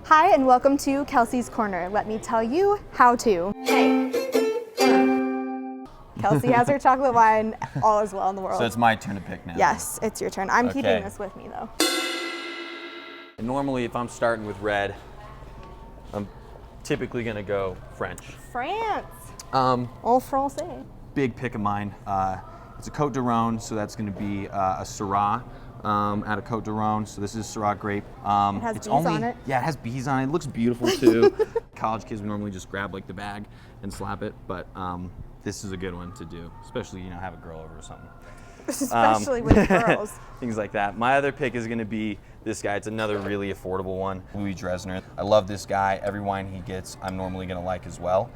Hi, and welcome to Kelsey's Corner. Let me tell you how to. Kelsey has her chocolate wine. All is well in the world. So it's my turn to pick now. Yes, it's your turn. I'm keeping this with me though. And normally, if I'm starting with red, I'm typically gonna go French. France. Au français. Big pick of mine. It's a Côte de Rhône, so that's gonna be a Syrah out of Côte de Rhône. So this is Syrah grape. It has bees on it. Yeah, it has bees on it. It looks beautiful too. College kids would normally just grab like the bag and slap it, but this is a good one to do, especially have a girl over or something. Especially with girls. Things like that. My other pick is going to be this guy. It's another really affordable one, Louis Dresner. I love this guy. Every wine he gets, I'm normally going to like as well.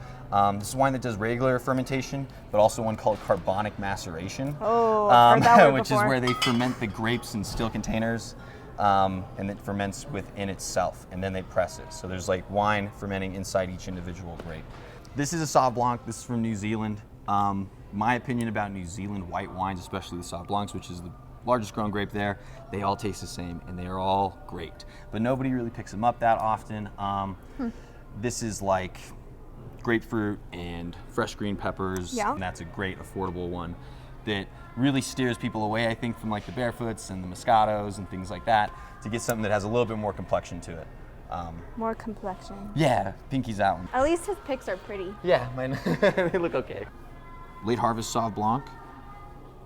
This is wine that does regular fermentation, but also one called carbonic maceration. Oh, I've heard that word which before. is where they ferment the grapes in steel containers, and it ferments within itself, and then they press it. So there's like wine fermenting inside each individual grape. This is a Sauv Blanc. This is from New Zealand. My opinion about New Zealand white wines, especially the Sauv Blancs, which is the largest grown grape there, they all taste the same and they are all great. But nobody really picks them up that often. This is like grapefruit and fresh green peppers, and that's a great affordable one that really steers people away, I think, from like the Barefoots and the Moscatos and things like that, to get something that has a little bit more complexion to it. More complexion. Yeah, Pinky's out one. At least his picks are pretty. Yeah, mine, they look okay. Late harvest Sauv Blanc.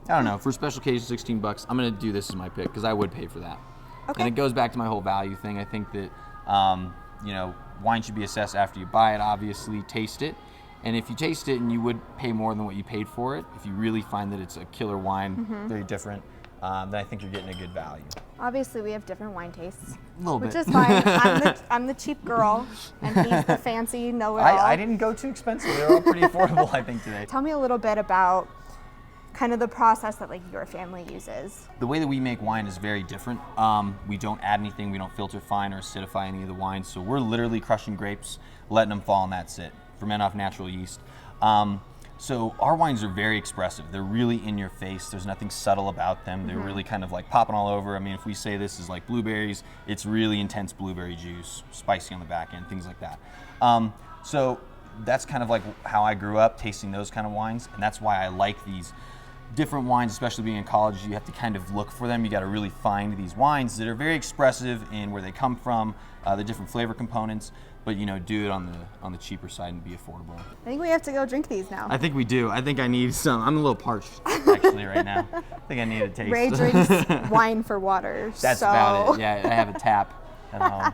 I don't know, for a special occasion, 16 bucks. I'm gonna do this as my pick because I would pay for that. Okay. And it goes back to my whole value thing. I think that wine should be assessed after you buy it. Obviously, taste it, and if you taste it and you would pay more than what you paid for it, if you really find that it's a killer wine, very different, then I think you're getting a good value. Obviously, we have different wine tastes. A little which bit. is fine. I'm the cheap girl, and he's the fancy know-it-all. I didn't go too expensive. They're all pretty affordable, I think, today. Tell me a little bit about kind of the process that like your family uses. The way that we make wine is very different. We don't add anything. We don't filter fine or acidify any of the wines. So we're literally crushing grapes, letting them fall, and that's it. Ferment off natural yeast. So our wines are very expressive. They're really in your face. There's nothing subtle about them. They're really kind of like popping all over. I mean, if we say this is like blueberries, it's really intense blueberry juice, spicy on the back end, things like that. So that's kind of like how I grew up, tasting those kind of wines, and that's why I like these different wines, especially being in college. You have to kind of look for them. You got to really find these wines that are very expressive in where they come from, the different flavor components, but do it on the cheaper side and be affordable. I think we have to go drink these now. I think we do. I think I need some. I'm a little parched actually right now. I think I need a taste. Ray drinks wine for water. That's about it. Yeah, I have a tap at home.